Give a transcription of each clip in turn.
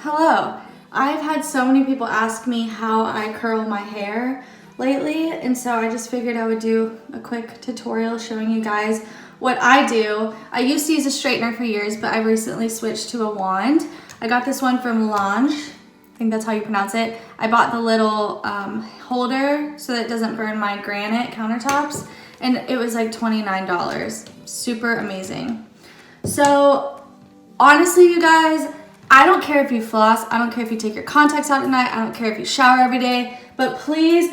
Hello. I've had so many people ask me how I curl my hair lately, and so I just figured I would do a quick tutorial showing you guys what I do. I used to use a straightener for years, but I recently switched to a wand. I got this one from Lange. I think that's how you pronounce it. I bought the little holder so that it doesn't burn my granite countertops, and it was like $29. Super amazing. So honestly, you guys, I don't care if you floss, I don't care if you take your contacts out at night, I don't care if you shower every day, but please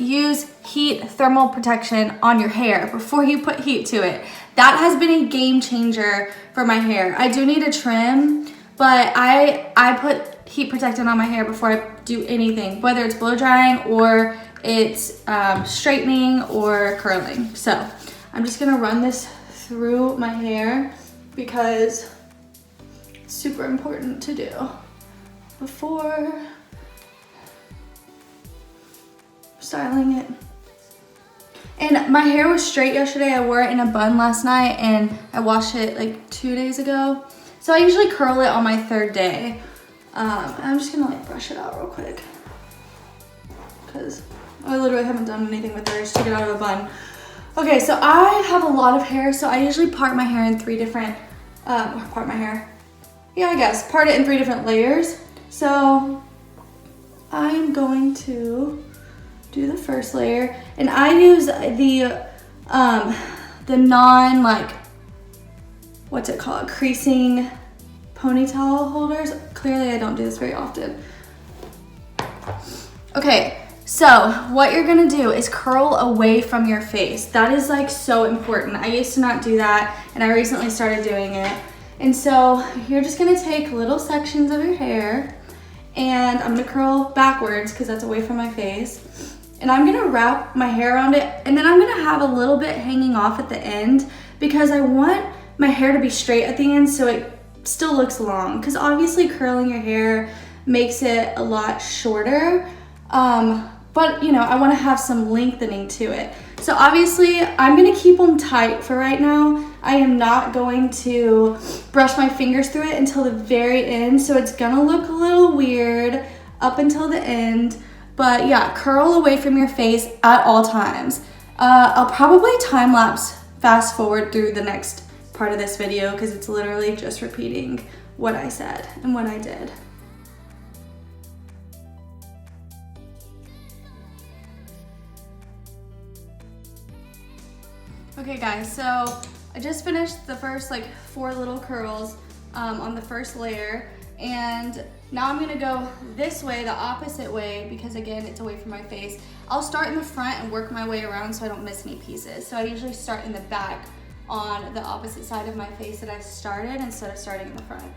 use heat thermal protection on your hair before you put heat to it. That has been a game changer for my hair. I do need a trim, but I put heat protectant on my hair before I do anything, whether it's blow drying or it's straightening or curling. So I'm just gonna run this through my hair because it's super important to do before styling it. And my hair was straight yesterday. I wore it in a bun last night and I washed it like 2 days ago. So I usually curl it on my third day. I'm just gonna like brush it out real quick because I literally haven't done anything with it. I just took it out of a bun. Okay, so I have a lot of hair, so I usually part my hair in three different, part it in 3 different layers. So I'm going to do the first layer, and I use the non, like, what's it called, creasing ponytail holders. Clearly I don't do this very often. Okay, so what you're gonna do is curl away from your face. That is like so important. I used to not do that, and I recently started doing it. And so you're just gonna take little sections of your hair, and I'm gonna curl backwards because that's away from my face. And I'm gonna wrap my hair around it, and then I'm gonna have a little bit hanging off at the end because I want my hair to be straight at the end so it still looks long, because obviously curling your hair makes it a lot shorter, but you know, I want to have some lengthening to it. So obviously I'm gonna keep them tight for right now. I am not going to brush my fingers through it until the very end, so it's gonna look a little weird up until the end. But yeah, curl away from your face at all times. I'll probably time lapse fast forward through the next part of this video because it's literally just repeating what I said and what I did. Okay guys, so I just finished the first like 4 little curls on the first layer, and now I'm gonna go this way, the opposite way, because again, it's away from my face. I'll start in the front and work my way around so I don't miss any pieces. So I usually start in the back on the opposite side of my face that I started instead of starting in the front.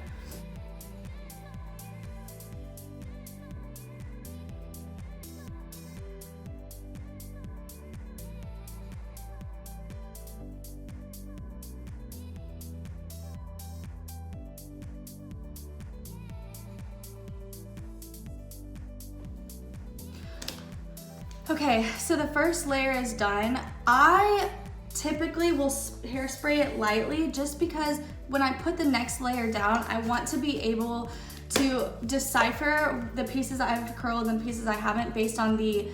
Okay, so the first layer is done. I typically will hairspray it lightly just because when I put the next layer down, I want to be able to decipher the pieces I've curled and pieces I haven't based on the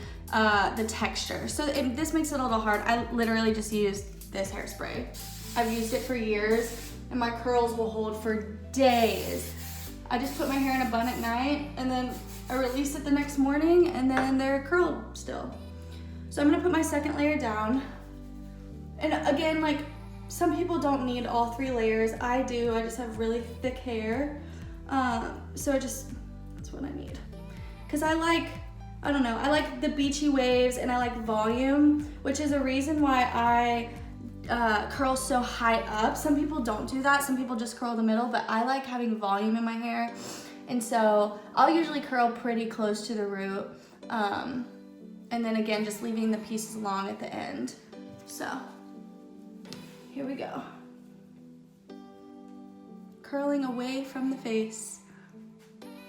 texture. So this makes it a little hard. I literally just use this hairspray. I've used it for years and my curls will hold for days. I just put my hair in a bun at night and then I release it the next morning and then they're curled still. So I'm gonna put my second layer down. And again, like, some people don't need all 3 layers. I do, I just have really thick hair. So that's what I need. Cause I like the beachy waves and I like volume, which is a reason why I curl so high up. Some people don't do that. Some people just curl the middle, but I like having volume in my hair. And so I'll usually curl pretty close to the root. And then again, just leaving the pieces long at the end. So here we go. Curling away from the face.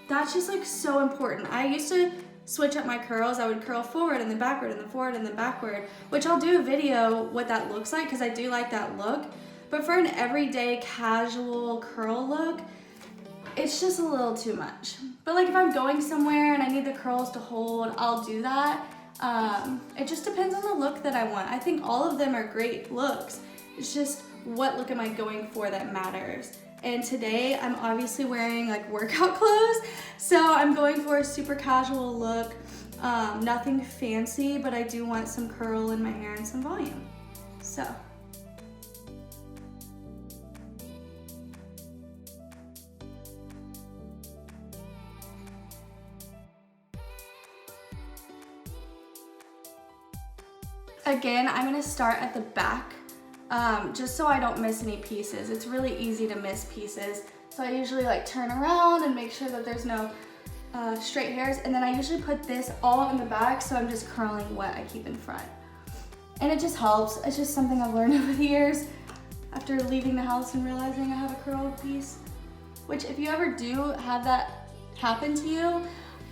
That's just like so important. I used to switch up my curls. I would curl forward and then backward and then forward and then backward, which I'll do a video what that looks like because I do like that look. But for an everyday casual curl look, it's just a little too much. But like if I'm going somewhere and I need the curls to hold, I'll do that. It just depends on the look that I want. I think all of them are great looks. It's just what look am I going for that matters. And today I'm obviously wearing like workout clothes, so I'm going for a super casual look. Nothing fancy, but I do want some curl in my hair and some volume. So. Again, I'm gonna start at the back, just so I don't miss any pieces. It's really easy to miss pieces. So I usually like turn around and make sure that there's no straight hairs, and then I usually put this all in the back, so I'm just curling what I keep in front. And it just helps. It's just something I've learned over the years after leaving the house and realizing I have a curl piece. Which if you ever do have that happen to you,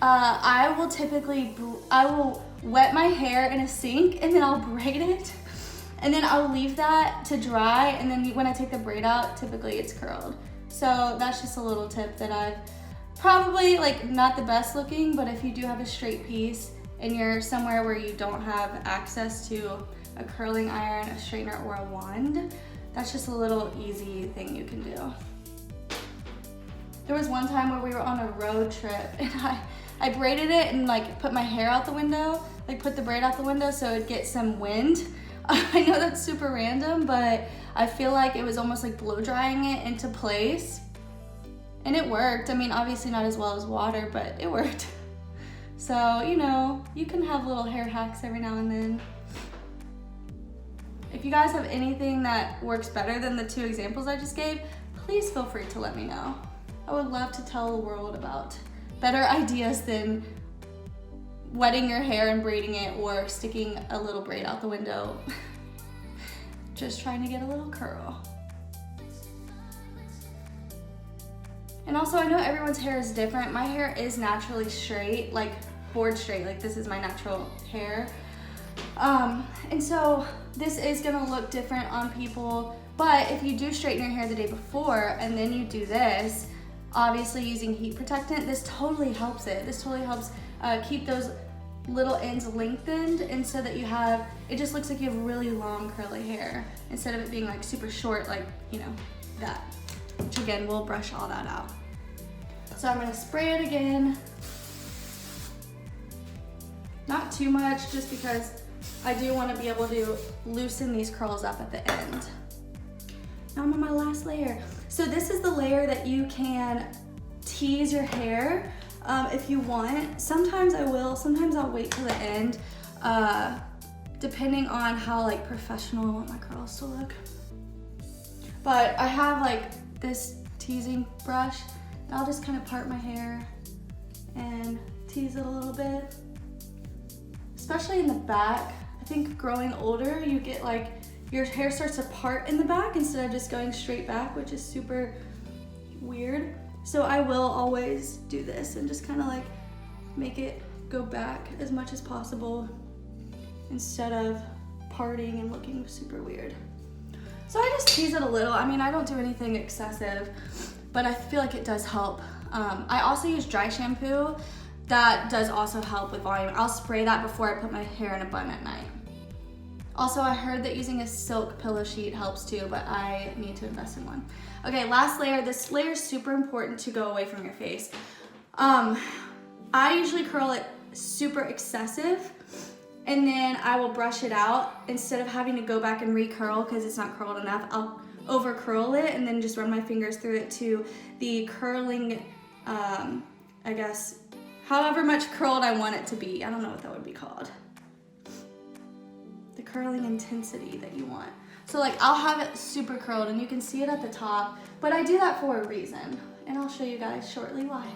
I will wet my hair in a sink and then I'll braid it. And then I'll leave that to dry, and then when I take the braid out, typically it's curled. So that's just a little tip that I've probably, like, not the best looking, but if you do have a straight piece and you're somewhere where you don't have access to a curling iron, a straightener, or a wand, that's just a little easy thing you can do. There was one time where we were on a road trip and I braided it and like put my hair out the window, like put the braid out the window so it'd get some wind. I know that's super random, but I feel like it was almost like blow drying it into place. And it worked. I mean, obviously not as well as water, but it worked. So, you know, you can have little hair hacks every now and then. If you guys have anything that works better than the 2 examples I just gave, please feel free to let me know. I would love to tell the world about better ideas than wetting your hair and braiding it or sticking a little braid out the window. Just trying to get a little curl. And also, I know everyone's hair is different. My hair is naturally straight, like board straight, like this is my natural hair. And so this is gonna look different on people, but if you do straighten your hair the day before and then you do this, obviously using heat protectant, this totally helps it. This totally helps keep those little ends lengthened, and so that you have, it just looks like you have really long curly hair instead of it being like super short, like, you know, that. Which again, we'll brush all that out. So I'm gonna spray it again. Not too much, just because I do wanna be able to loosen these curls up at the end. Now I'm on my last layer. So this is the layer that you can tease your hair if you want. Sometimes I will, sometimes I'll wait till the end, depending on how like professional I want my curls to look. But I have like this teasing brush, and I'll just kind of part my hair and tease it a little bit. Especially in the back. I think growing older, you get like, your hair starts to part in the back instead of just going straight back, which is super weird. So I will always do this and just kind of like make it go back as much as possible instead of parting and looking super weird. So I just tease it a little. I mean, I don't do anything excessive, but I feel like it does help. I also use dry shampoo. That does also help with volume. I'll spray that before I put my hair in a bun at night. Also, I heard that using a silk pillow sheet helps too, but I need to invest in one. Okay, last layer. This layer is super important to go away from your face. I usually curl it super excessive, and then I will brush it out. Instead of having to go back and re-curl because it's not curled enough, I'll over curl it and then just run my fingers through it to the curling, I guess, however much curled I want it to be. I don't know what that would be called. The curling intensity that you want. So like I'll have it super curled and you can see it at the top, but I do that for a reason, and I'll show you guys shortly why.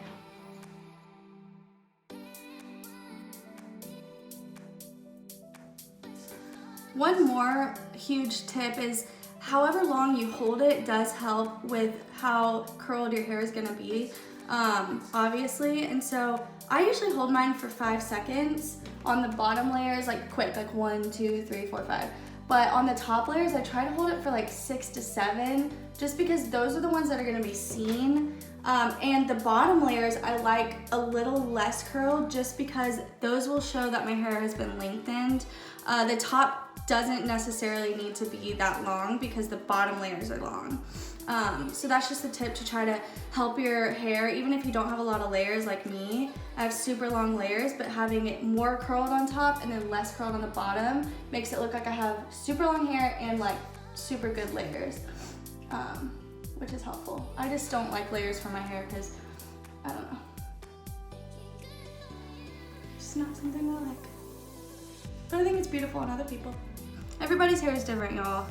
One more huge tip is however long you hold it does help with how curled your hair is gonna be, obviously. And so I usually hold mine for 5 seconds. On the bottom layers, like quick, like 1, 2, 3, 4, 5. But on the top layers, I try to hold it for like 6 to 7, just because those are the ones that are gonna be seen. And the bottom layers, I like a little less curled just because those will show that my hair has been lengthened. The top doesn't necessarily need to be that long because the bottom layers are long. So that's just a tip to try to help your hair, even if you don't have a lot of layers like me. I have super long layers, but having it more curled on top and then less curled on the bottom makes it look like I have super long hair and like super good layers, which is helpful. I just don't like layers for my hair because, I don't know, it's not something I like. But I think it's beautiful on other people. Everybody's hair is different, y'all.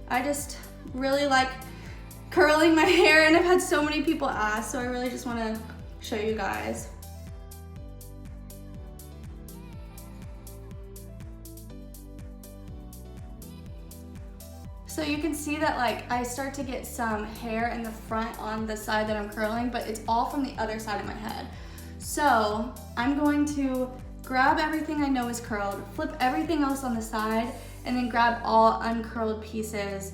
I just really like curling my hair, and I've had so many people ask, so I really just want to show you guys. So you can see that like I start to get some hair in the front on the side that I'm curling, but it's all from the other side of my head. So I'm going to grab everything I know is curled, flip everything else on the side, and then grab all uncurled pieces,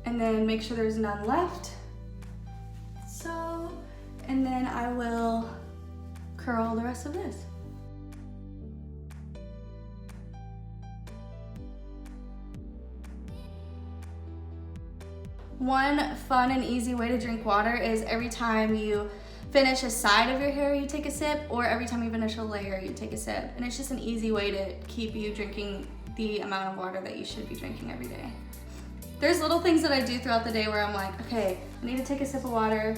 and then make sure there's none left. So, and then I will curl the rest of this. One fun and easy way to drink water is every time you finish a side of your hair, you take a sip, or every time you finish a layer, you take a sip. And it's just an easy way to keep you drinking the amount of water that you should be drinking every day. There's little things that I do throughout the day where I'm like, okay, I need to take a sip of water.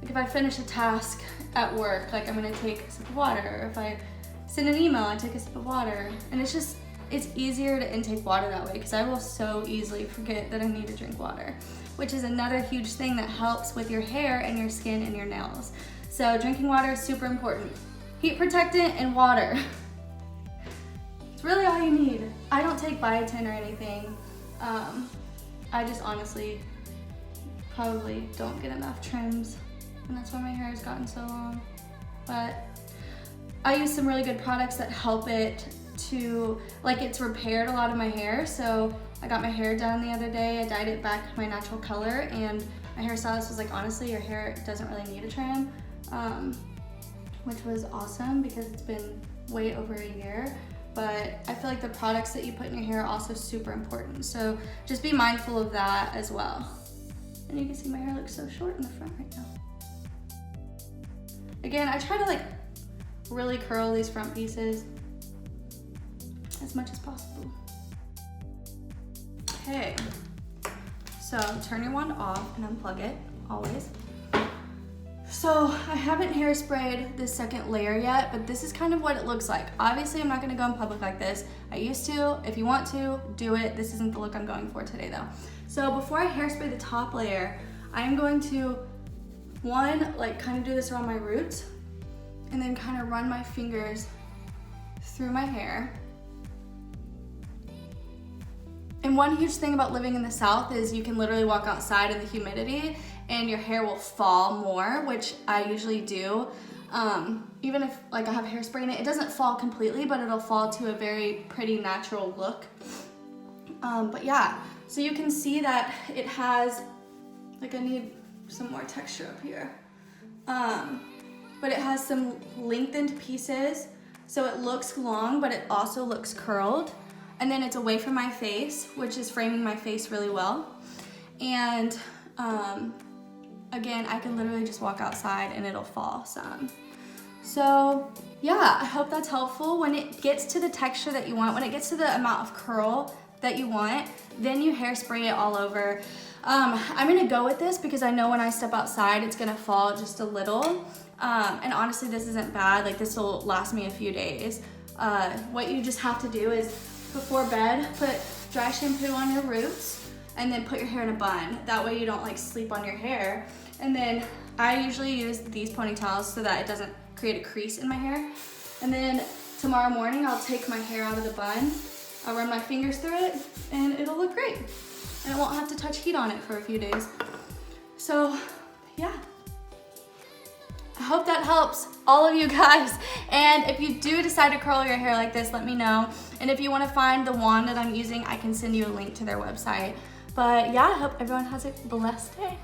Like if I finish a task at work, like I'm gonna take a sip of water. Or if I send an email, I take a sip of water. And it's easier to intake water that way because I will so easily forget that I need to drink water, which is another huge thing that helps with your hair and your skin and your nails. So drinking water is super important. Heat protectant and water. It's really all you need. I don't take biotin or anything. I just honestly probably don't get enough trims, and that's why my hair has gotten so long. But I use some really good products that help it to, like it's repaired a lot of my hair. So I got my hair done the other day. I dyed it back my natural color, and my hairstylist was like, honestly, your hair doesn't really need a trim, which was awesome because it's been way over a year. But I feel like the products that you put in your hair are also super important. So just be mindful of that as well. And you can see my hair looks so short in the front right now. Again, I try to like really curl these front pieces as much as possible. Okay, so turn your wand off and unplug it, always. So I haven't hairsprayed this second layer yet, but this is kind of what it looks like. Obviously, I'm not gonna go in public like this. I used to. If you want to, do it. This isn't the look I'm going for today though. So before I hairspray the top layer, I'm going to, like kind of do this around my roots, and then kind of run my fingers through my hair. And one huge thing about living in the South is you can literally walk outside in the humidity and your hair will fall more, which I usually do. Even if like I have hairspray in it, it doesn't fall completely, but it'll fall to a very pretty natural look. But yeah, so you can see that it has, like I need some more texture up here. But it has some lengthened pieces, so it looks long, but it also looks curled. And then it's away from my face, which is framing my face really well. And again, I can literally just walk outside and it'll fall some. So yeah, I hope that's helpful. When it gets to the texture that you want, when it gets to the amount of curl that you want, then you hairspray it all over. I'm gonna go with this because I know when I step outside, it's gonna fall just a little. And honestly, this isn't bad. Like this will last me a few days. What you just have to do is before bed, put dry shampoo on your roots and then put your hair in a bun. That way you don't like sleep on your hair. And then I usually use these ponytails so that it doesn't create a crease in my hair. And then tomorrow morning, I'll take my hair out of the bun, I'll run my fingers through it, and it'll look great. And I won't have to touch heat on it for a few days. So yeah. I hope that helps all of you guys. And if you do decide to curl your hair like this, let me know. And if you want to find the wand that I'm using, I can send you a link to their website. But yeah, I hope everyone has a blessed day.